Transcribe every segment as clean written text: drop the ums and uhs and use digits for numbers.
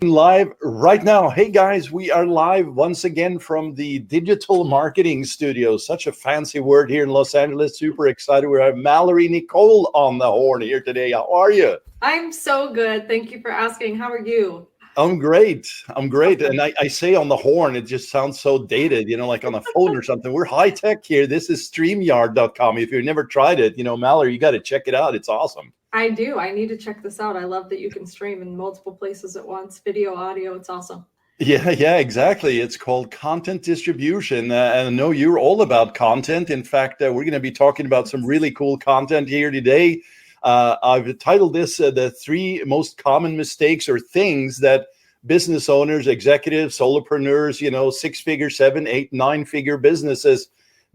Live right now. Hey guys, we are live once again from the digital marketing studio. Such a fancy word here in Los Angeles. Super excited. We have Malorie Nicole on the horn here today. How are you? I'm so good. Thank you for asking. How are you? I'm great. I'm great. Awesome. And I say on the horn, it just sounds so dated, like on a phone or something. We're high tech here. This is StreamYard.com. If you've never tried it, Mallory, you got to check it out. It's awesome. I do. I need to check this out. I love that you can stream in multiple places at once, video, audio. It's awesome. Yeah, exactly. It's called content distribution. And I know you're all about content. In fact, we're going to be talking about some really cool content here today. I've titled this The Three Most Common Mistakes or Things That Business Owners, Executives, Solopreneurs, six-figure, seven, eight, nine-figure businesses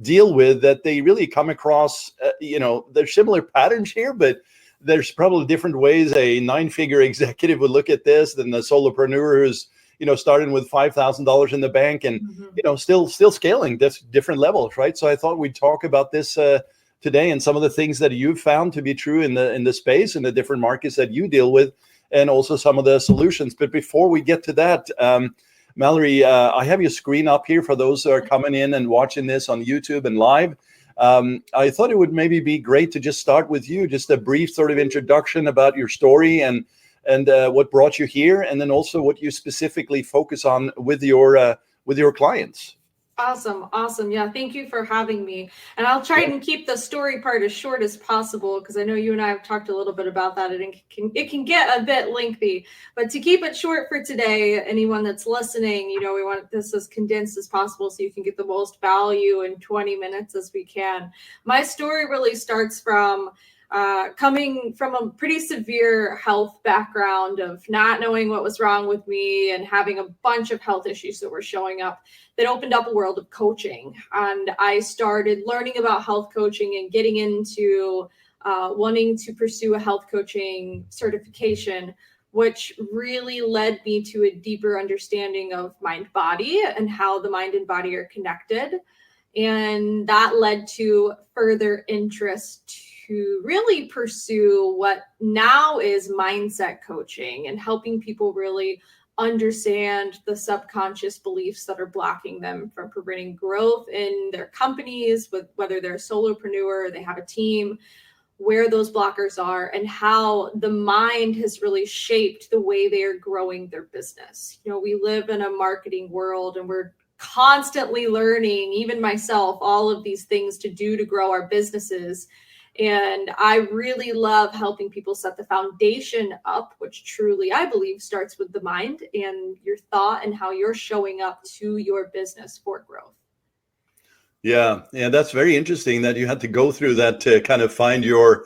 deal with that they really come across. There's similar patterns here, but there's probably different ways a nine-figure executive would look at this than the solopreneur who's starting with $5,000 in the bank and, still scaling this different levels, right? So I thought we'd talk about this today and some of the things that you've found to be true in the space and the different markets that you deal with, and also some of the solutions. But before we get to that, Malorie, I have your screen up here for those who are coming in and watching this on YouTube and live. I thought it would maybe be great to just start with you, just a brief sort of introduction about your story and what brought you here, and then also what you specifically focus on with your clients. Awesome. Yeah, thank you for having me. And I'll try and keep the story part as short as possible because I know you and I have talked a little bit about that. It can get a bit lengthy, but to keep it short for today, anyone that's listening, we want this as condensed as possible so you can get the most value in 20 minutes as we can. My story really starts from coming from a pretty severe health background of not knowing what was wrong with me and having a bunch of health issues that were showing up that opened up a world of coaching. And I started learning about health coaching and getting into wanting to pursue a health coaching certification, which really led me to a deeper understanding of mind-body and how the mind and body are connected. And that led to further interest to really pursue what now is mindset coaching and helping people really understand the subconscious beliefs that are blocking them from preventing growth in their companies, with whether they're a solopreneur, they have a team, where those blockers are, and how the mind has really shaped the way they are growing their business. We live in a marketing world and we're constantly learning, even myself, all of these things to do to grow our businesses. And I really love helping people set the foundation up, which truly I believe starts with the mind and your thought and how you're showing up to your business for growth. Yeah, that's very interesting that you had to go through that to kind of find your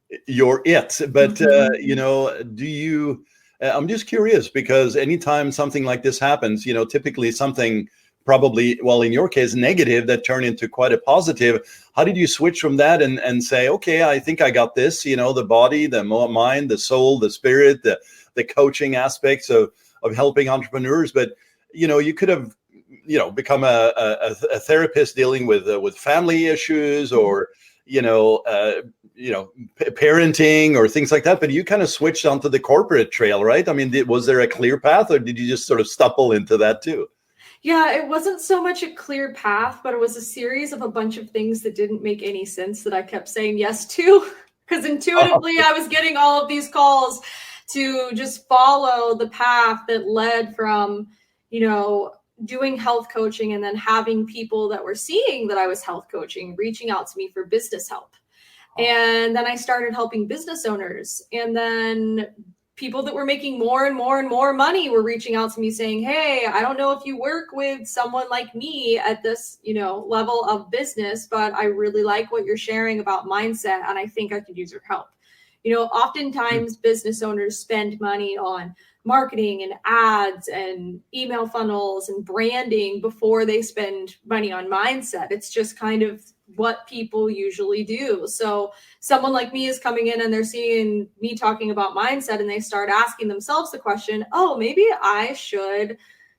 it. But do you? I'm just curious because anytime something like this happens, typically something probably, well, in your case, negative that turned into quite a positive. How did you switch from that and say, okay, I think I got this, the body, the mind, the soul, the spirit, the coaching aspects of helping entrepreneurs. But, you could have, become a therapist dealing with family issues or, parenting or things like that. But you kind of switched onto the corporate trail, right? I mean, was there a clear path or did you just sort of stumble into that too? Yeah, it wasn't so much a clear path, but it was a series of a bunch of things that didn't make any sense that I kept saying yes to, because intuitively I was getting all of these calls to just follow the path that led from, doing health coaching and then having people that were seeing that I was health coaching reaching out to me for business help. And then I started helping business owners, and then people that were making more and more and more money were reaching out to me saying, hey, I don't know if you work with someone like me at this, level of business, but I really like what you're sharing about mindset. And I think I could use your help. Oftentimes business owners spend money on marketing and ads and email funnels and branding before they spend money on mindset. It's just kind of what people usually do. So someone like me is coming in and they're seeing me talking about mindset and they start asking themselves the question, oh, maybe I should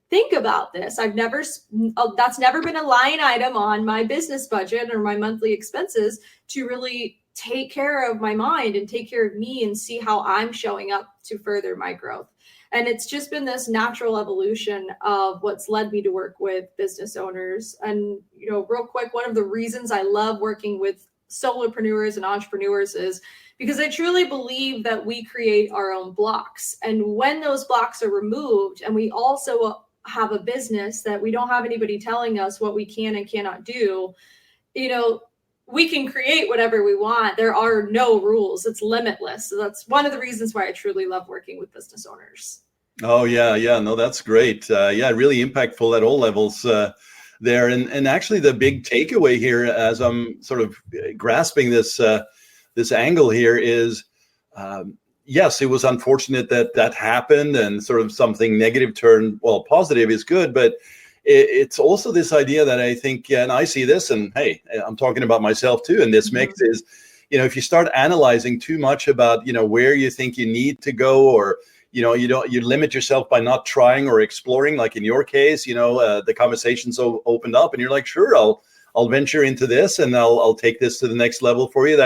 think about this. That's never been a line item on my business budget or my monthly expenses to really take care of my mind and take care of me and see how I'm showing up to further my growth. And it's just been this natural evolution of what's led me to work with business owners. And, real quick, one of the reasons I love working with solopreneurs and entrepreneurs is because I truly believe that we create our own blocks. And when those blocks are removed, and we also have a business that we don't have anybody telling us what we can and cannot do, we can create whatever we want. There are no rules. It's limitless. So that's one of the reasons why I truly love working with business owners. Oh, yeah. No, that's great. Really impactful at all levels there. And actually the big takeaway here, as I'm sort of grasping this angle here, is yes, it was unfortunate that happened, and sort of something negative turned, well, positive is good, but it's also this idea that I think, and I see this, and hey, I'm talking about myself too in this mix, is, if you start analyzing too much about, where you think you need to go, or, you limit yourself by not trying or exploring, like in your case, the conversation's opened up and you're like, sure, I'll venture into this and I'll take this to the next level for you.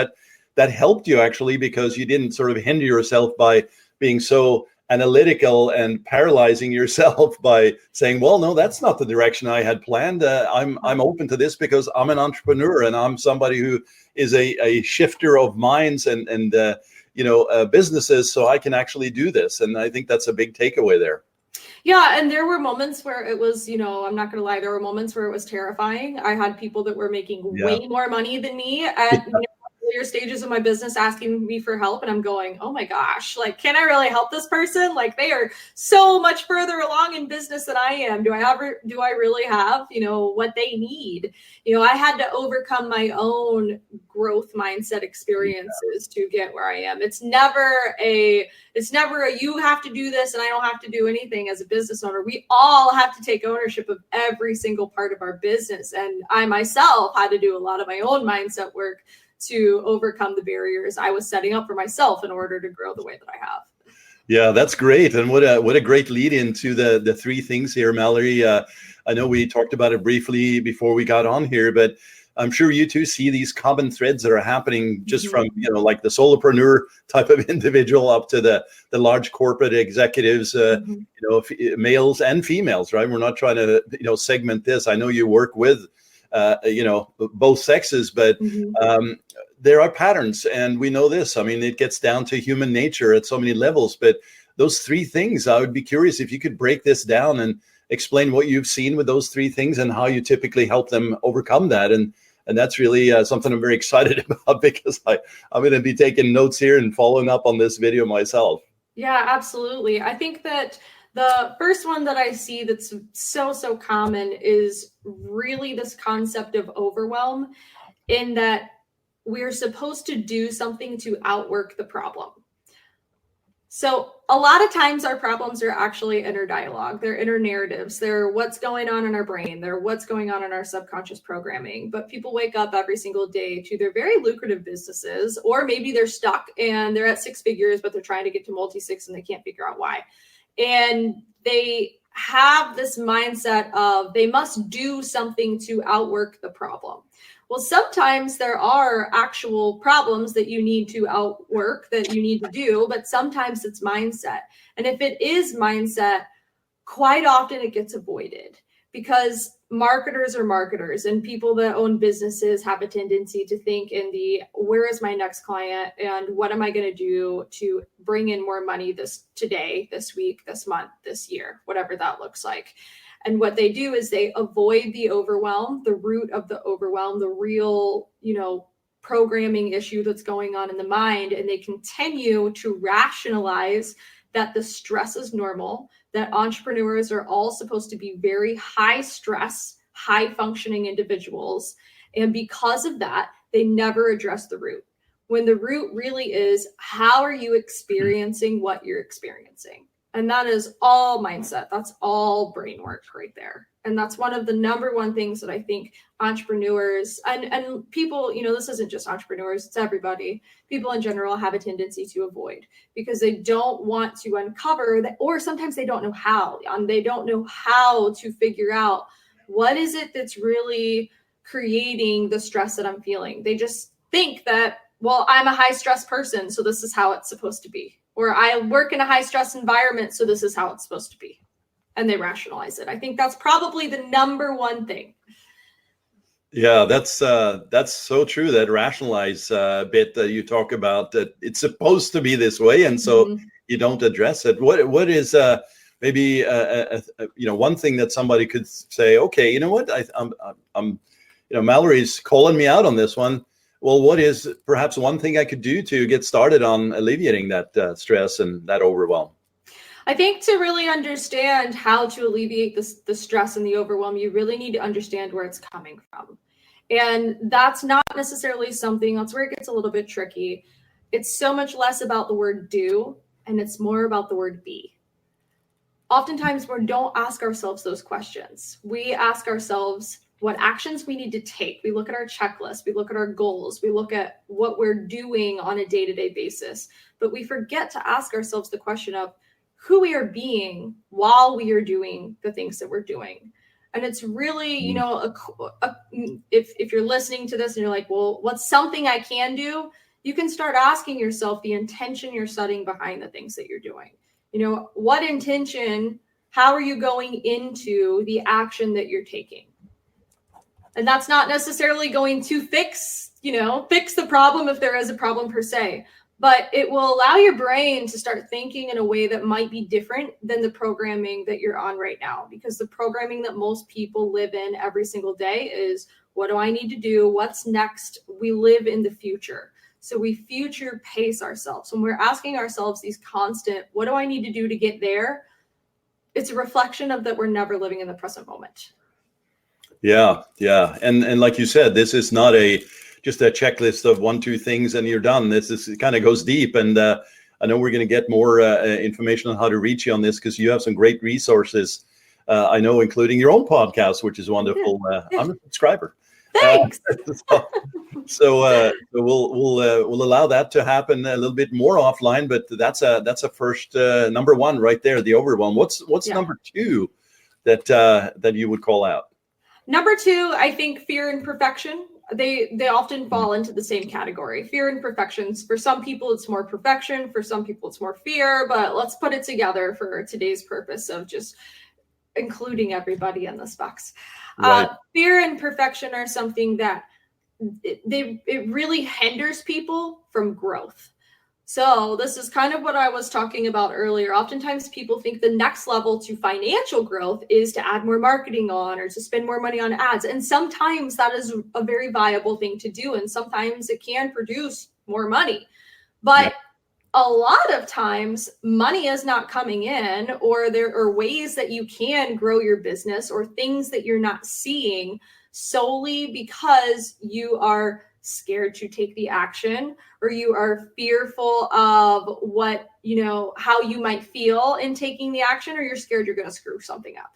That helped you actually, because you didn't sort of hinder yourself by being so analytical and paralyzing yourself by saying, well, no, that's not the direction I had planned. I'm open to this because I'm an entrepreneur and I'm somebody who is a shifter of minds and businesses, so I can actually do this. And I think that's a big takeaway there. Yeah, and there were moments where it was, I'm not going to lie, there were moments where it was terrifying. I had people that were making way more money than me at earlier stages of my business asking me for help, and I'm going, oh my gosh, like, can I really help this person? Like, they are so much further along in business than I am. Do I really have what they need? I had to overcome my own growth mindset experiences to get where I am. It's never a you have to do this and I don't have to do anything. As a business owner, we all have to take ownership of every single part of our business, and I myself had to do a lot of my own mindset work to overcome the barriers I was setting up for myself in order to grow the way that I have. Yeah, that's great. And what a great lead into the three things here, Mallorie. I know we talked about it briefly before we got on here, but I'm sure you too see these common threads that are happening just from, like the solopreneur type of individual up to the large corporate executives, males and females, right? We're not trying to, segment this. I know you work with, both sexes, but there are patterns, and we know this. I mean, it gets down to human nature at so many levels, but those three things, I would be curious if you could break this down and explain what you've seen with those three things and how you typically help them overcome that. And that's really something I'm very excited about, because I'm going to be taking notes here and following up on this video myself. Yeah, absolutely. I think that the first one that I see that's so common is really this concept of overwhelm, in that we're supposed to do something to outwork the problem. So a lot of times our problems are actually inner dialogue. They're inner narratives. They're what's going on in our brain. They're what's going on in our subconscious programming. But people wake up every single day to their very lucrative businesses, or maybe they're stuck and they're at six figures, but they're trying to get to multi-six and they can't figure out why. And they have this mindset of they must do something to outwork the problem. Well, sometimes there are actual problems that you need to outwork, that you need to do, but sometimes it's mindset. And if it is mindset, quite often it gets avoided, because marketers are marketers, and people that own businesses have a tendency to think in the, where is my next client and what am I going to do to bring in more money this week, this month, this year, whatever that looks like. And what they do is they avoid the overwhelm, the root of the overwhelm, the real, programming issue that's going on in the mind. And they continue to rationalize that the stress is normal, that entrepreneurs are all supposed to be very high stress, high functioning individuals. And because of that, they never address the root. When the root really is, how are you experiencing what you're experiencing? And that is all mindset. That's all brain work right there. And that's one of the number one things that I think entrepreneurs and people, this isn't just entrepreneurs, it's everybody. People in general have a tendency to avoid, because they don't want to uncover that, or sometimes they don't know how. They don't know how to figure out what is it that's really creating the stress that I'm feeling. They just think that, well, I'm a high stress person, so this is how it's supposed to be. or I work in a high stress environment, so this is how it's supposed to be. And they rationalize it. I think that's probably the number one thing. Yeah, that's so true. That rationalize bit that you talk about, that it's supposed to be this way, and so you don't address it. What is maybe one thing that somebody could say? Okay, you know what? I'm Malorie's calling me out on this one. Well, what is perhaps one thing I could do to get started on alleviating that stress and that overwhelm? I think to really understand how to alleviate the stress and the overwhelm, you really need to understand where it's coming from. And that's not necessarily something, that's where it gets a little bit tricky. It's so much less about the word do, and it's more about the word be. Oftentimes we don't ask ourselves those questions. We ask ourselves what actions we need to take. We look at our checklist, we look at our goals, we look at what we're doing on a day-to-day basis, but we forget to ask ourselves the question of who we are being while we are doing the things that we're doing. And it's really, if you're listening to this and you're like, well, what's something I can do? You can start asking yourself the intention you're setting behind the things that you're doing. What intention, how are you going into the action that you're taking? And that's not necessarily going to fix the problem if there is a problem per se. But it will allow your brain to start thinking in a way that might be different than the programming that you're on right now. Because the programming that most people live in every single day is, what do I need to do? What's next? We live in the future. So we future pace ourselves. When we're asking ourselves these constant, what do I need to do to get there? It's a reflection of that we're never living in the present moment. Yeah. And like you said, this is not just a checklist of 1-2 things and you're done. It kind of goes deep. And I know we're going to get more information on how to reach you on this, because you have some great resources. I know, including your own podcast, which is wonderful. I'm a subscriber. Thanks. So we'll allow that to happen a little bit more offline. But that's a first number one right there. The overwhelm. What's number 2 that you would call out? Number 2, I think fear and perfection. They often fall into the same category. Fear and perfections. For some people, it's more perfection. For some people, it's more fear. But let's put it together for today's purpose of just including everybody in this box. Right. Fear and perfection are something that it really hinders people from growth. So this is kind of what I was talking about earlier. Oftentimes people think the next level to financial growth is to add more marketing on or to spend more money on ads. And sometimes that is a very viable thing to do. And sometimes it can produce more money. But a lot of times money is not coming in, or there are ways that you can grow your business or things that you're not seeing solely because you are scared to take the action, or you are fearful of what, how you might feel in taking the action, or you're scared you're going to screw something up.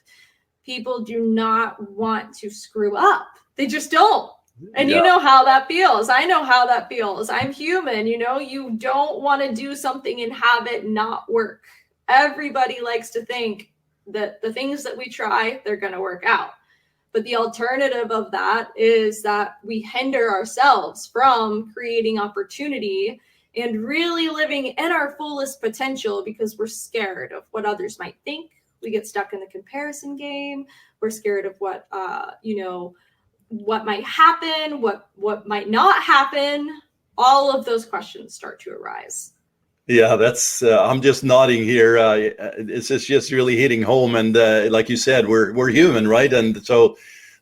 People do not want to screw up. They just don't. And you know how that feels. I know how that feels. I'm human. You don't want to do something and have it not work. Everybody likes to think that the things that we try, they're going to work out. But the alternative of that is that we hinder ourselves from creating opportunity and really living in our fullest potential because we're scared of what others might think. We get stuck in the comparison game. We're scared of what might happen, what might not happen. All of those questions start to arise. Yeah, that's I'm just nodding here. It's just really hitting home. And like you said, we're human, right? And so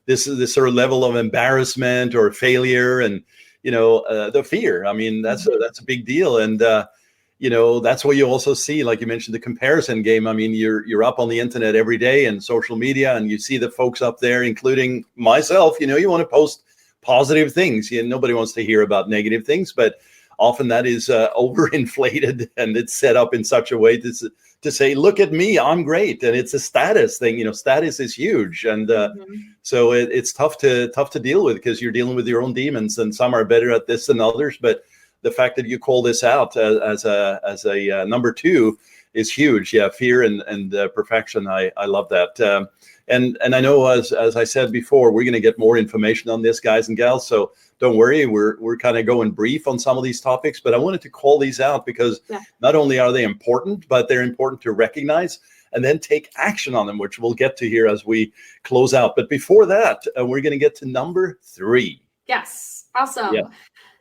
this sort of level of embarrassment or failure and, the fear, I mean, that's a big deal. And, that's what you also see, like you mentioned, the comparison game. I mean, you're up on the internet every day and social media, and you see the folks up there, including myself, you want to post positive things. Nobody wants to hear about negative things, but often that is overinflated, and it's set up in such a way to say, look at me, I'm great. And it's a status thing, status is huge. And so it's tough to deal with, because you're dealing with your own demons, and some are better at this than others. But the fact that you call this out as a number 2 is huge. Yeah, fear and perfection. I love that. And I know, as I said before, we're going to get more information on this, guys and gals. So don't worry, we're kind of going brief on some of these topics, but I wanted to call these out because not only are they important, but they're important to recognize and then take action on them, which we'll get to here as we close out. But before that, we're going to get to number 3. Yes, awesome. Yeah.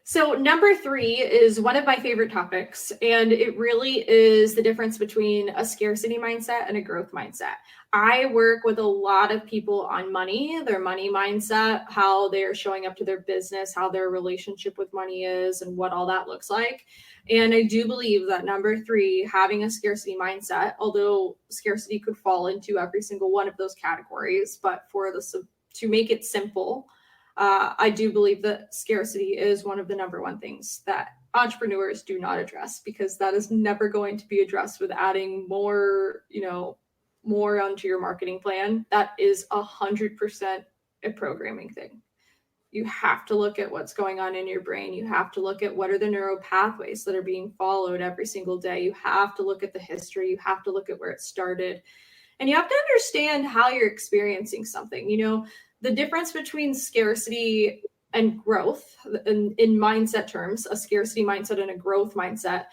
So number 3 is one of my favorite topics, and it really is the difference between a scarcity mindset and a growth mindset. I work with a lot of people on money, their money mindset, how they're showing up to their business, how their relationship with money is, and what all that looks like. And I do believe that number 3, having a scarcity mindset, although scarcity could fall into every single one of those categories, but to make it simple, I do believe that scarcity is one of the number one things that entrepreneurs do not address, because that is never going to be addressed with adding more onto your marketing plan. That is 100% a programming thing. You have to look at what's going on in your brain. You have to look at what are the neural pathways that are being followed every single day. You have to look at the history. You have to look at where it started. And you have to understand how you're experiencing something. The difference between scarcity and growth in mindset terms, a scarcity mindset and a growth mindset,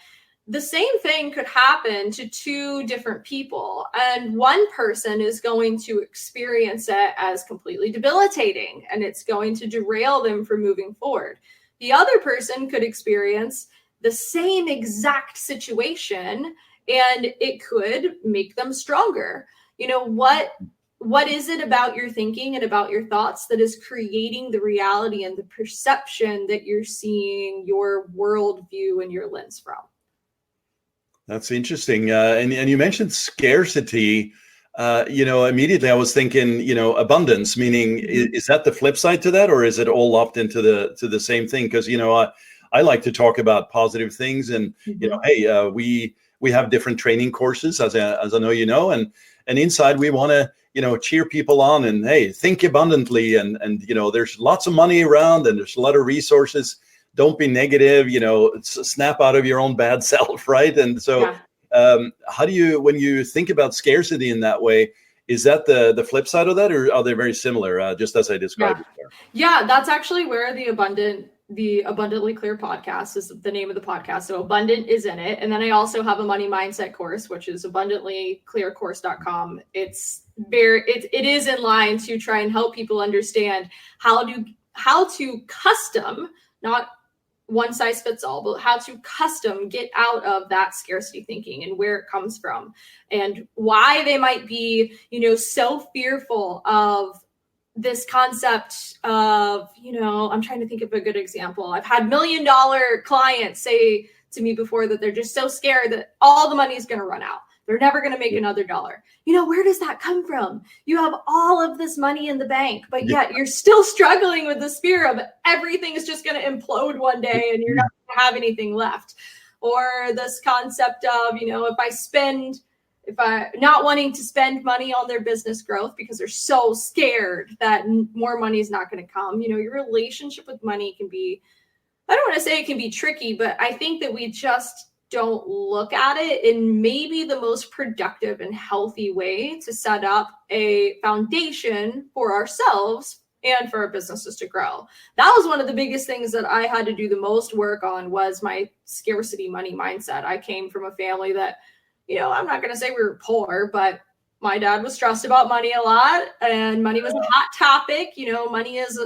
the same thing could happen to 2 different people. And one person is going to experience it as completely debilitating, and it's going to derail them from moving forward. The other person could experience the same exact situation, and it could make them stronger. What is it about your thinking and about your thoughts that is creating the reality and the perception that you're seeing your worldview and your lens from? That's interesting. And you mentioned scarcity. Immediately I was thinking, abundance, meaning is that the flip side to that, or is it all lopped into the same thing? Because, I like to talk about positive things, and, hey, we have different training courses, as I know, and inside we want to, cheer people on and, hey, think abundantly. And, there's lots of money around and there's a lot of resources. Don't be negative, snap out of your own bad self. Right. And so how do you, when you think about scarcity in that way, is that the flip side of that, or are they very similar, just as I described it there? Yeah, that's actually where the Abundantly Clear podcast is the name of the podcast. So Abundant is in it. And then I also have a money mindset course, which is abundantlyclearcourse.com. It is in line to try and help people understand how to custom, not one size fits all, but how to custom get out of that scarcity thinking and where it comes from, and why they might be, so fearful of this concept of, I'm trying to think of a good example. I've had $1 million clients say to me before that they're just so scared that all the money is going to run out. They're never going to make another dollar. Where does that come from? You have all of this money in the bank, but yet you're still struggling with this fear of everything is just going to implode one day and you're not going to have anything left. Or this concept of, if I not wanting to spend money on their business growth because they're so scared that more money is not going to come. Your relationship with money can be, I don't want to say it can be tricky, but I think that we just don't look at it in maybe the most productive and healthy way to set up a foundation for ourselves and for our businesses to grow. That was one of the biggest things that I had to do the most work on, was my scarcity money mindset. I came from a family that, I'm not going to say we were poor, but my dad was stressed about money a lot, and money was a hot topic. Money is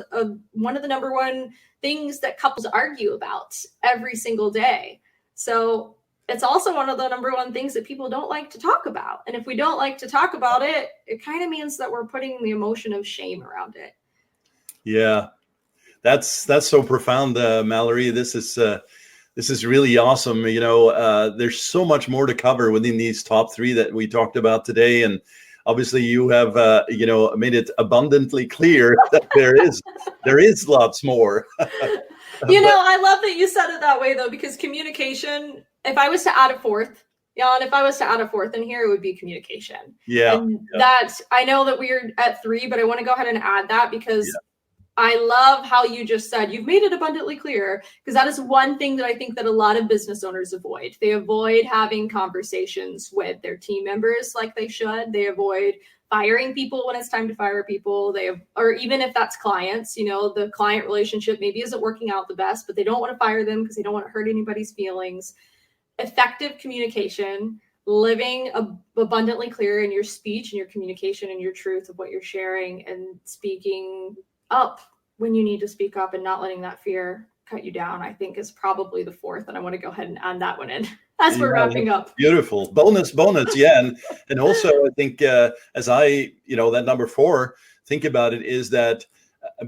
one of the number one things that couples argue about every single day. So it's also one of the number one things that people don't like to talk about. And if we don't like to talk about it, it kind of means that we're putting the emotion of shame around it. Yeah, that's so profound, Malorie. This is really awesome. There's so much more to cover within these top 3 that we talked about today. And obviously you have, made it abundantly clear that there is lots more. I love that you said it that way, though, because communication, if I was to add a fourth in here, it would be communication. Yeah. And that, I know that we're at 3, but I want to go ahead and add that because I love how you just said you've made it abundantly clear, because that is one thing that I think that a lot of business owners avoid. They avoid having conversations with their team members like they should. They avoid firing people when it's time to fire people. Or even if that's clients, the client relationship maybe isn't working out the best, but they don't want to fire them because they don't want to hurt anybody's feelings. Effective communication, living abundantly clear in your speech and your communication and your truth of what you're sharing, and speaking up when you need to speak up and not letting that fear cut you down, I think is probably the fourth. And I want to go ahead and add that one in as we're wrapping up. Beautiful. Bonus. Yeah. And also I think as I, that number 4, think about it, is that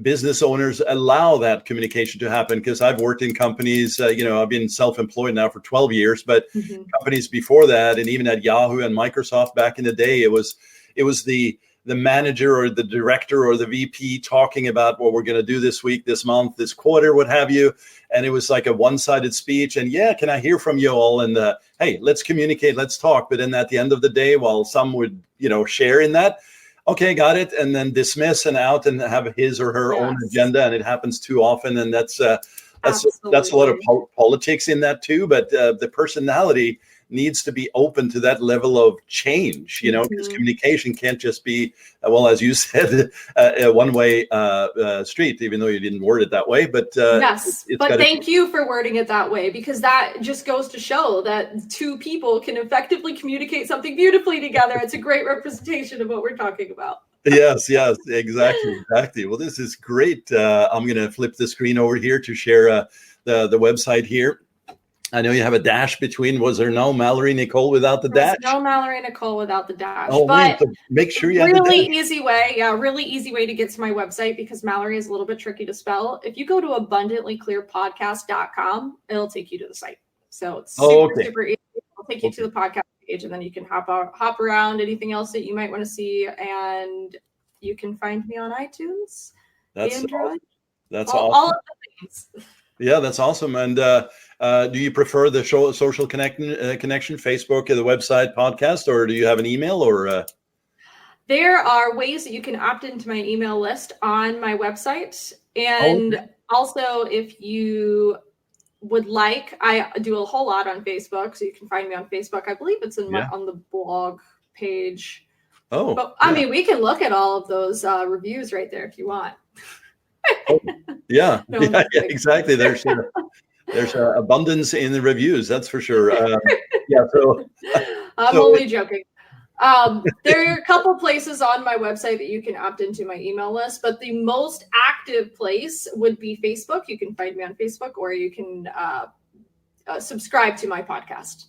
business owners allow that communication to happen. Because I've worked in companies, I've been self-employed now for 12 years, but companies before that, and even at Yahoo and Microsoft back in the day, it was the manager or the director or the VP talking about what we're going to do this week, this month, this quarter, what have you. And it was like a one-sided speech. And can I hear from you all? And hey, let's communicate, let's talk. But then at the end of the day, while some would, share in that, okay, got it, and then dismiss and out and have his or her own agenda. And it happens too often. And that's a lot of politics in that too. But the personality needs to be open to that level of change, because communication can't just be, well, as you said, a one-way street, even though you didn't word it that way. But yes, but thank you for wording it that way, because that just goes to show that two people can effectively communicate something beautifully together. It's a great representation of what we're talking about. Yes, exactly. Well, this is great. I'm going to flip the screen over here to share the website here. I know you have a dash between. Was there no Malorie Nicole without the dash? No Malorie Nicole without the dash. Oh, but so make sure you have the dash. Really easy way to get to my website, because Malorie is a little bit tricky to spell. If you go to abundantlyclearpodcast.com, it'll take you to the site. So it's super easy. It'll take you to the podcast page, and then you can hop around anything else that you might want to see. And you can find me on iTunes, Android. That's awesome. All of the things. Yeah, that's awesome. And do you prefer the social connection, Facebook, the website, podcast, or do you have an email? Or there are ways that you can opt into my email list on my website. And also, if you would like, I do a whole lot on Facebook, so you can find me on Facebook. I believe it's on the blog page. But I mean, we can look at all of those reviews right there if you want. Exactly. There's abundance in the reviews, that's for sure. I'm only joking. There are a couple places on my website that you can opt into my email list, but the most active place would be Facebook. You can find me on Facebook, or you can subscribe to my podcast.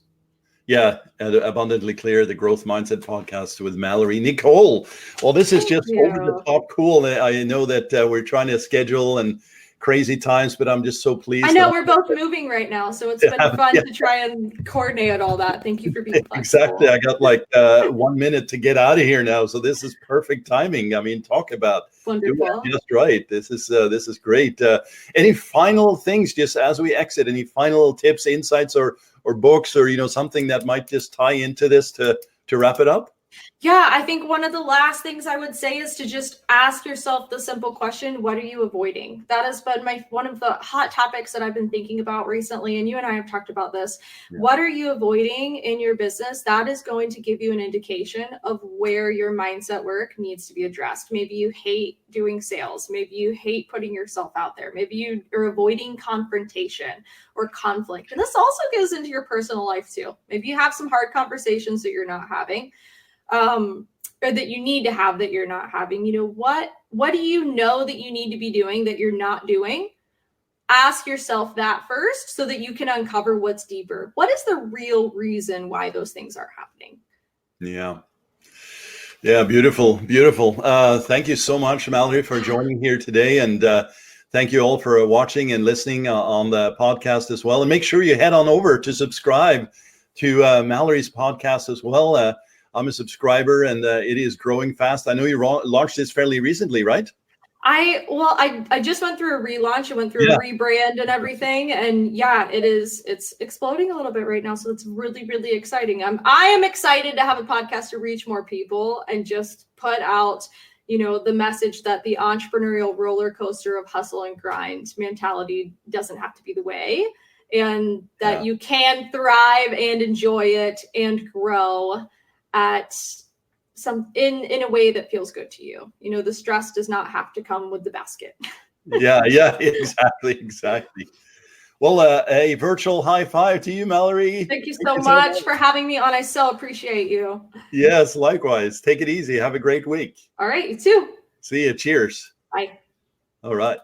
Yeah, Abundantly Clear, the Growth Mindset Podcast with Malorie Nicole. Well, this is just over the top cool. I know that we're trying to schedule and crazy times, but I'm just so pleased. I know we're both moving right now, so it's been fun to try and coordinate all that. Thank you for being flexible. Exactly. I got like 1 minute to get out of here now, so this is perfect timing. I mean, talk about doing it just right. This is great. Any final things, just as we exit? Any final tips, insights, or books, or something that might just tie into this to wrap it up? Yeah, I think one of the last things I would say is to just ask yourself the simple question, what are you avoiding? That has been one of the hot topics that I've been thinking about recently, and you and I have talked about this. Yeah. What are you avoiding in your business? That is going to give you an indication of where your mindset work needs to be addressed. Maybe you hate doing sales. Maybe you hate putting yourself out there. Maybe you are avoiding confrontation or conflict. And this also goes into your personal life too. Maybe you have some hard conversations that you're not having. Or that you need to have that you're not having. What do you know that you need to be doing that you're not doing? Ask yourself that first so that you can uncover what's deeper. What is the real reason why those things are happening? Yeah, beautiful. Thank you so much, Malorie, for joining here today. And thank you all for watching and listening on the podcast as well. And make sure you head on over to subscribe to Malorie's podcast as well. I'm a subscriber, and it is growing fast. I know you launched this fairly recently, right? I just went through a relaunch. I went through a rebrand and everything, and it's exploding a little bit right now. So it's really, really exciting. I am excited to have a podcast to reach more people and just put out, the message that the entrepreneurial roller coaster of hustle and grind mentality doesn't have to be the way, and that you can thrive and enjoy it and grow at in a way that feels good to you. The stress does not have to come with the basket. Yeah, exactly. Well, a virtual high five to you, Mallorie. Thank you so much for having me on. I so appreciate you. Yes, likewise. Take it easy. Have a great week. All right, you too. See you. Cheers. Bye. All right.